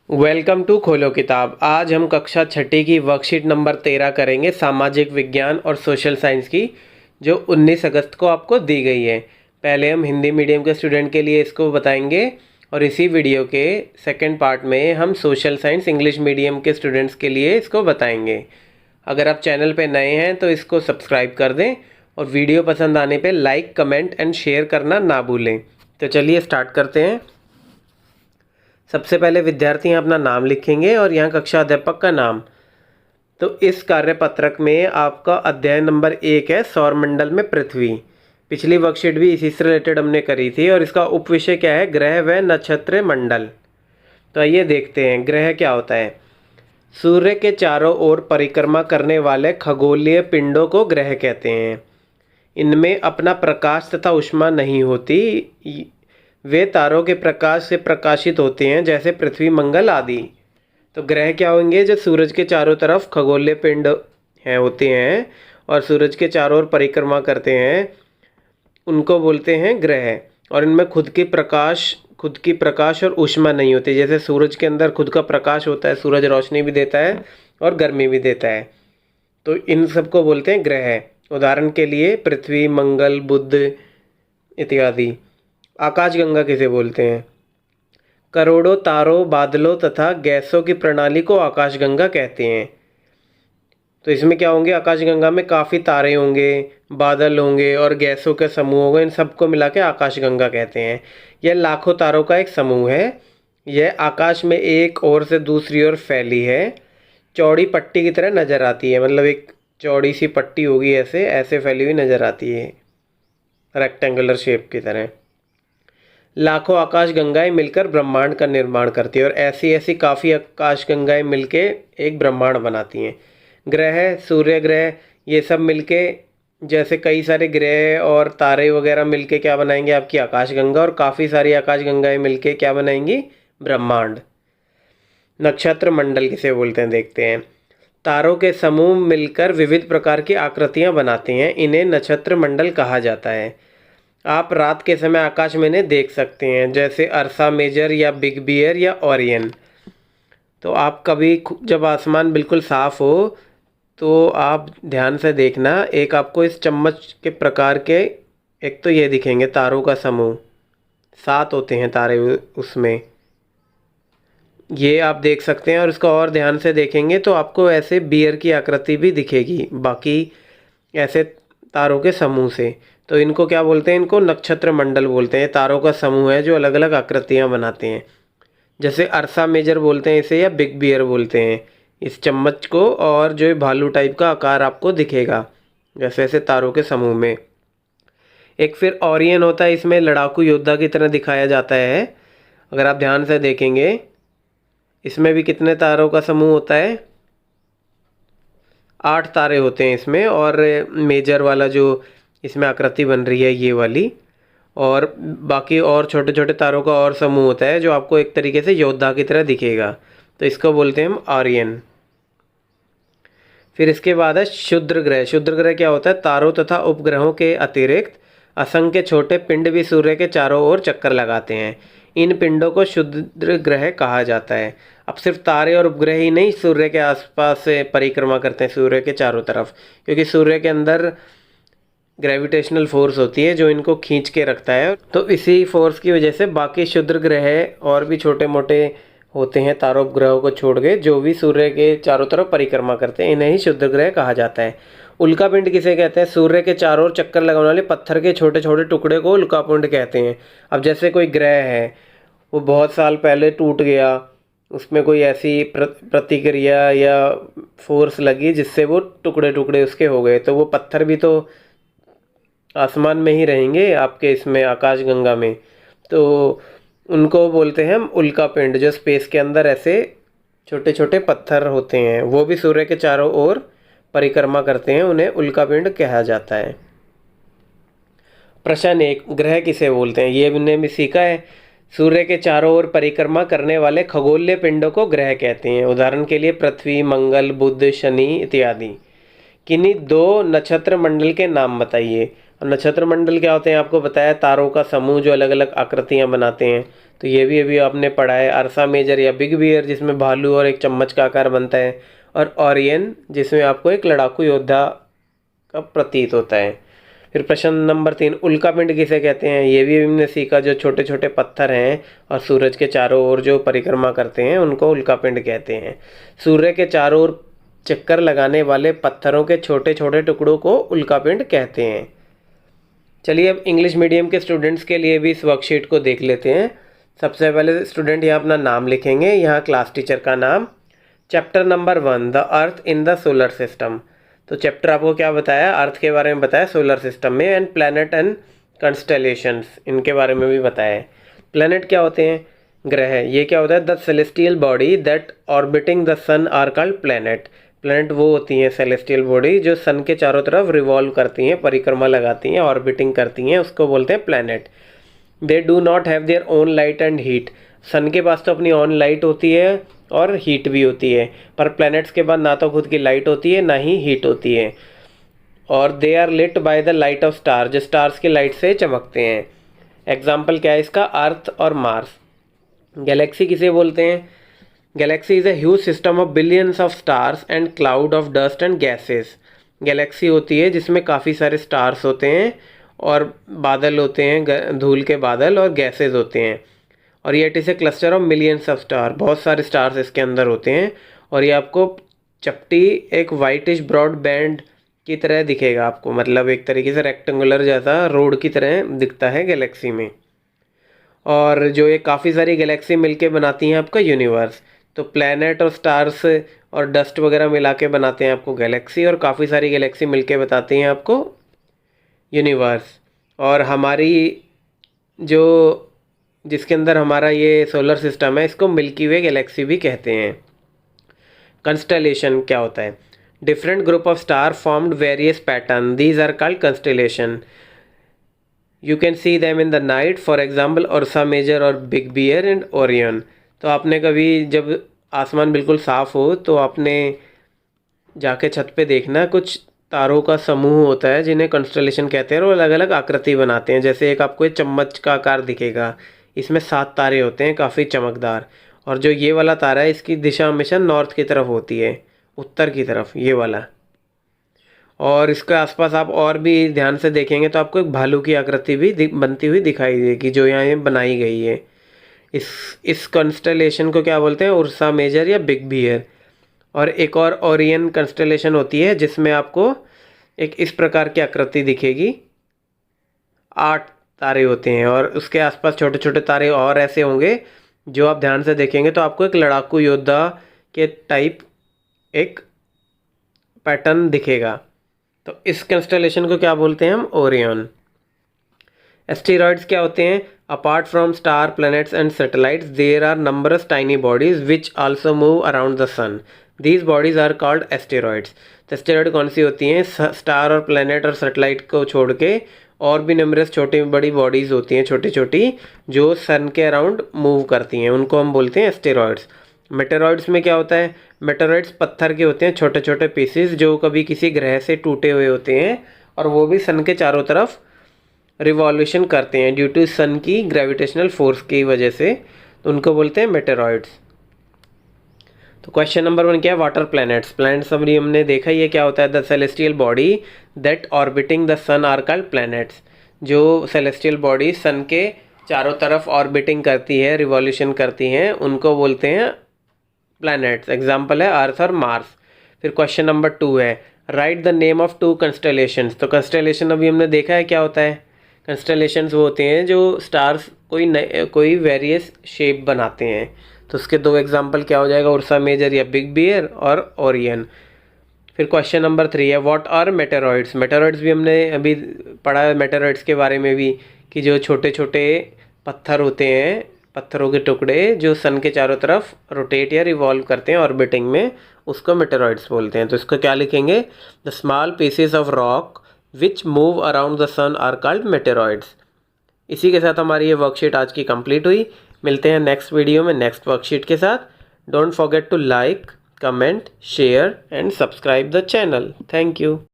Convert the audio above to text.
Welcome to खोलो किताब। आज हम कक्षा छठी की वर्कशीट नंबर 13 करेंगे, सामाजिक विज्ञान और सोशल साइंस की, जो 19 अगस्त को आपको दी गई है। पहले हम हिंदी मीडियम के स्टूडेंट के लिए इसको बताएंगे और इसी वीडियो के सेकंड पार्ट में हम सोशल साइंस इंग्लिश मीडियम के स्टूडेंट्स के लिए इसको बताएंगे। अगर आप चैनल पे नए हैं तो इसको सब्सक्राइब कर दें और वीडियो पसंद आने पे लाइक, कमेंट एंड शेयर करना ना भूलें। तो चलिए स्टार्ट करते हैं। सबसे पहले विद्यार्थी यहाँ अपना नाम लिखेंगे और यहाँ कक्षा अध्यापक का नाम। तो इस कार्यपत्रक में आपका अध्याय नंबर 1 है, सौरमंडल में पृथ्वी। पिछली वर्कशीट भी इसी से रिलेटेड हमने करी थी और इसका उपविषय क्या है, ग्रह व नक्षत्र मंडल। तो आइए देखते हैं ग्रह क्या होता है। सूर्य के चारों ओर परिक्रमा करने वाले खगोलीय पिंडों को ग्रह कहते हैं। इनमें अपना प्रकाश तथा ऊष्मा नहीं होती, वे तारों के प्रकाश से प्रकाशित होते हैं, जैसे पृथ्वी, मंगल आदि। तो ग्रह क्या होंगे, जो सूरज के चारों तरफ खगोलीय पिंड होते हैं और सूरज के चारों ओर परिक्रमा करते हैं, उनको बोलते हैं ग्रह। और इनमें खुद की प्रकाश और ऊष्मा नहीं होती। जैसे सूरज के अंदर खुद का प्रकाश होता है, सूरज रोशनी भी देता है और गर्मी भी देता है। तो इन सबको बोलते हैं ग्रह। उदाहरण के लिए पृथ्वी, मंगल, बुध इत्यादि। आकाशगंगा किसे बोलते हैं? करोड़ों तारों, बादलों तथा गैसों की प्रणाली को आकाशगंगा कहते हैं। तो इसमें क्या होंगे, आकाशगंगा में काफ़ी तारे होंगे, बादल होंगे और गैसों के समूह होंगे। इन सबको मिला के आकाशगंगा कहते हैं। यह लाखों तारों का एक समूह है। यह आकाश में एक ओर से दूसरी ओर फैली है, चौड़ी पट्टी की तरह नज़र आती है। मतलब एक चौड़ी सी पट्टी होगी, ऐसे ऐसे फैली हुई नज़र आती है, रेक्टेंगुलर शेप की तरह। लाखों आकाशगंगाएं मिलकर ब्रह्मांड का निर्माण करती है और ऐसी ऐसी काफ़ी आकाशगंगाएं मिलके एक ब्रह्मांड बनाती हैं। ग्रह, सूर्य ग्रह, ये सब मिलके, जैसे कई सारे ग्रह और तारे वगैरह मिलके क्या बनाएंगे, आपकी आकाशगंगा। और काफ़ी सारी आकाशगंगाएं मिलके क्या बनाएंगी, ब्रह्मांड। नक्षत्र मंडल किसे बोलते हैं, देखते हैं। तारों के समूह मिलकर विविध प्रकार की आकृतियाँ बनाते हैं, इन्हें नक्षत्र मंडल कहा जाता है। आप रात के समय आकाश में इन्हें देख सकते हैं, जैसे अर्सा मेजर या बिग बियर या ओरियन। तो आप कभी जब आसमान बिल्कुल साफ़ हो तो आप ध्यान से देखना, एक आपको इस चम्मच के प्रकार के एक तो ये दिखेंगे तारों का समूह, 7 होते हैं तारे उसमें, ये आप देख सकते हैं। और इसको और ध्यान से देखेंगे तो आपको ऐसे बियर की आकृति भी दिखेगी, बाकी ऐसे तारों के समूह से। तो इनको क्या बोलते हैं, इनको नक्षत्र मंडल बोलते हैं। तारों का समूह है जो अलग अलग आकृतियां बनाते हैं। जैसे अर्सा मेजर बोलते हैं इसे, या बिग बियर बोलते हैं इस चम्मच को। और जो भालू टाइप का आकार आपको दिखेगा जैसे ऐसे तारों के समूह में। एक फिर ओरियन होता है, इसमें लड़ाकू योद्धा की तरह दिखाया जाता है। अगर आप ध्यान से देखेंगे इसमें भी कितने तारों का समूह होता है, 8 तारे होते हैं इसमें। और मेजर वाला जो इसमें आकृति बन रही है ये वाली, और बाकी और छोटे छोटे तारों का और समूह होता है जो आपको एक तरीके से योद्धा की तरह दिखेगा। तो इसको बोलते हैं हम आर्यन। फिर इसके बाद है क्षुद्र ग्रह। क्षुद्र ग्रह क्या होता है, तारों तथा उपग्रहों के अतिरिक्त असंख्य छोटे पिंड भी सूर्य के चारों ओर चक्कर लगाते हैं। इन पिंडों को क्षुद्र ग्रह कहा जाता है। अब सिर्फ तारे और उपग्रह ही नहीं सूर्य के आसपास से परिक्रमा करते हैं, सूर्य के चारों तरफ, क्योंकि सूर्य के अंदर ग्रेविटेशनल फोर्स होती है जो इनको खींच के रखता है। तो इसी फोर्स की वजह से बाकी क्षुद्र ग्रह और भी छोटे मोटे होते हैं तारों उपग्रहों को छोड़ के, जो भी सूर्य के चारों तरफ परिक्रमा करते हैं, इन्हें ही क्षुद्र ग्रह कहा जाता है। उल्कापिंड किसे कहते हैं, सूर्य के चारों ओर चक्कर लगाने वाले पत्थर के छोटे छोटे टुकड़े को उल्कापिंड कहते हैं। अब जैसे कोई ग्रह है, वो बहुत साल पहले टूट गया, उसमें कोई ऐसी प्रतिक्रिया या फोर्स लगी जिससे वो टुकड़े टुकड़े उसके हो गए, तो वो पत्थर भी तो आसमान में ही रहेंगे आपके इसमें आकाशगंगा में। तो उनको बोलते हैं हम उल्कापिंड, जो स्पेस के अंदर ऐसे छोटे छोटे पत्थर होते हैं, वो भी सूर्य के चारों ओर परिक्रमा करते हैं, उन्हें उल्कापिंड कहा जाता है। प्रश्न 1, ग्रह किसे बोलते हैं, ये हमने भी सीखा है। सूर्य के चारों ओर परिक्रमा करने वाले खगोलीय पिंडों को ग्रह कहते हैं। उदाहरण के लिए पृथ्वी, मंगल, बुध, शनि इत्यादि। किन्हीं 2 नक्षत्र मंडल के नाम बताइए। और नक्षत्र मंडल क्या होते हैं आपको बताया, तारों का समूह जो अलग अलग आकृतियाँ बनाते हैं। तो ये भी अभी आपने पढ़ा है। अर्सा मेजर या बिग बियर जिसमें भालू और एक चम्मच का आकार बनता है, और ओरियन जिसमें आपको एक लड़ाकू योद्धा का प्रतीत होता है। फिर प्रश्न नंबर 3, उल्कापिंड किसे कहते हैं? ये भी हमने सीखा, जो छोटे छोटे पत्थर हैं और सूरज के चारों ओर जो परिक्रमा करते हैं उनको उल्कापिंड कहते हैं। सूर्य के चारों ओर चक्कर लगाने वाले पत्थरों के छोटे छोटे टुकड़ों को उल्कापिंड कहते हैं। चलिए अब इंग्लिश मीडियम के स्टूडेंट्स के लिए भी इस वर्कशीट को देख लेते हैं। सबसे पहले स्टूडेंट यहाँ अपना नाम लिखेंगे, यहाँ क्लास टीचर का नाम। Chapter number 1, the earth in the solar system. तो चैप्टर आपको क्या बताया, अर्थ के बारे में बताया सोलर सिस्टम में, एंड प्लैनेट एंड कंस्टेलेशंस इनके बारे में भी बताया है। प्लैनेट क्या होते हैं? ग्रह। ये क्या होता है? The celestial body that orbiting the sun are called planet. Planet वो होती हैं सेलेस्टियल बॉडी जो सन के चारों तरफ रिवॉल्व करती हैं, परिक्रमा लगाती हैं, ऑर्बिटिंग करती हैं, उसको बोलते हैं planet. They do not have their own light and heat. Sun के पास तो अपनी ऑन लाइट होती है और हीट भी होती है, पर प्लैनेट्स के बाद ना तो खुद की लाइट होती है ना ही हीट होती है। और they are lit by the light of star, जो स्टार्स की लाइट से चमकते हैं। एग्जाम्पल क्या है इसका? अर्थ और मार्स। गैलेक्सी किसे बोलते हैं? Galaxy is a huge system of billions of stars and cloud of dust and gases. Galaxy होती है जिसमें काफ़ी सारे स्टार्स होते हैं और बादल होते हैं, धूल के बादल और गैसेस होते हैं। और ये it is a cluster of millions of star, बहुत सारे स्टार्स इसके अंदर होते हैं। और ये आपको चपटी एक वाइटिश ब्रॉड बैंड की तरह दिखेगा आपको, मतलब एक तरीके से रेक्टेंगुलर जैसा रोड की तरह दिखता है गैलेक्सी में। और जो ये काफ़ी सारी गैलेक्सी मिलके बनाती हैं आपका यूनिवर्स। तो प्लैनेट और स्टार्स और डस्ट वगैरह मिला के बनाते हैं आपको गैलेक्सी, और काफ़ी सारी गैलेक्सी मिलके बताती हैं आपको यूनिवर्स। और हमारी जो जिसके अंदर हमारा ये सोलर सिस्टम है इसको मिल्की वे गैलेक्सी भी कहते हैं। कंस्टेलेशन क्या होता है? Different group of star formed various pattern, these are called constellation. You can see them in the night, for example Ursa Major और बिग बियर एंड ओरियन। तो आपने कभी जब आसमान बिल्कुल साफ़ हो तो आपने जाके छत पे देखना, कुछ तारों का समूह होता है जिन्हें कंस्टेलेशन कहते हैं, और अलग अलग आकृति बनाते हैं। जैसे एक आपको एक चम्मच का आकार दिखेगा, इसमें 7 तारे होते हैं काफ़ी चमकदार, और जो ये वाला तारा है इसकी दिशा हमेशा नॉर्थ की तरफ होती है, उत्तर की तरफ, ये वाला। और इसके आसपास आप और भी ध्यान से देखेंगे तो आपको एक भालू की आकृति भी बनती हुई दिखाई देगी जो यहाँ बनाई गई है। इस कंस्टेलेशन को क्या बोलते हैं? उर्सा मेजर या बिग बियर। और एक और ओरियन कंस्टेलेशन होती है जिसमें आपको एक इस प्रकार की आकृति दिखेगी, 8 तारे होते हैं, और उसके आसपास छोटे छोटे तारे और ऐसे होंगे जो आप ध्यान से देखेंगे तो आपको एक लड़ाकू योद्धा के टाइप एक पैटर्न दिखेगा। तो इस कंस्टेलेशन को क्या बोलते हैं हम? ओरियन। एस्टेरॉइड्स क्या होते हैं? Apart from star, planets and satellites there are numbers tiny bodies which also move around the sun, these bodies are called asteroids. तो एस्टेरॉइड कौन सी होती हैं? स्टार और प्लैनेट और सैटेलाइट को छोड़ के और भी नंबरस छोटी बड़ी बॉडीज़ होती हैं, छोटी छोटी, जो सन के अराउंड मूव करती हैं, उनको हम बोलते हैं एस्टेरॉइड्स। मेटेरॉइड्स में क्या होता है? मेटेरॉइड्स पत्थर के होते हैं, छोटे छोटे पीसेस जो कभी किसी ग्रह से टूटे हुए होते हैं, और वो भी सन के चारों तरफ रिवॉल्यूशन करते हैं ड्यू टू सन की ग्रेविटेशनल फोर्स की वजह से, तो उनको बोलते हैं मेटेरॉइड्स। तो क्वेश्चन नंबर 1 क्या है? Water planets. प्लैनेट्स अभी हमने देखा ये क्या होता है? The celestial body that orbiting the sun are called planets. जो सेलेस्टियल बॉडी सन के चारों तरफ ऑर्बिटिंग करती है, रिवॉल्यूशन करती हैं, उनको बोलते हैं प्लैनेट्स। एग्जाम्पल है अर्थ और मार्स। फिर क्वेश्चन नंबर 2 है, राइट द नेम ऑफ 2 कंस्टेलेशंस। तो कंस्टेलेशन अभी हमने देखा है क्या होता है? कंस्टेलेशंस वो होते हैं जो स्टार्स कोई वेरियस शेप बनाते हैं। तो उसके 2 एग्जाम्पल क्या हो जाएगा? उर्सा मेजर या बिग बियर और ओरियन। फिर क्वेश्चन नंबर 3 है, व्हाट आर मेटेरॉइड्स। मेटेरॉइड्स भी हमने अभी पढ़ा है मेटेरॉइड्स के बारे में भी, कि जो छोटे छोटे पत्थर होते हैं, पत्थरों के टुकड़े जो सन के चारों तरफ रोटेट या रिवॉल्व करते हैं ऑर्बिटिंग में, उसको मेटेरॉइड्स बोलते हैं। तो इसको क्या लिखेंगे? The small pieces of rock which move around the sun are called meteoroids. इसी के साथ हमारी ये वर्कशीट आज की कंप्लीट हुई। मिलते हैं नेक्स्ट वीडियो में नेक्स्ट वर्कशीट के साथ। Don't forget to like, comment, share and subscribe the channel. Thank you.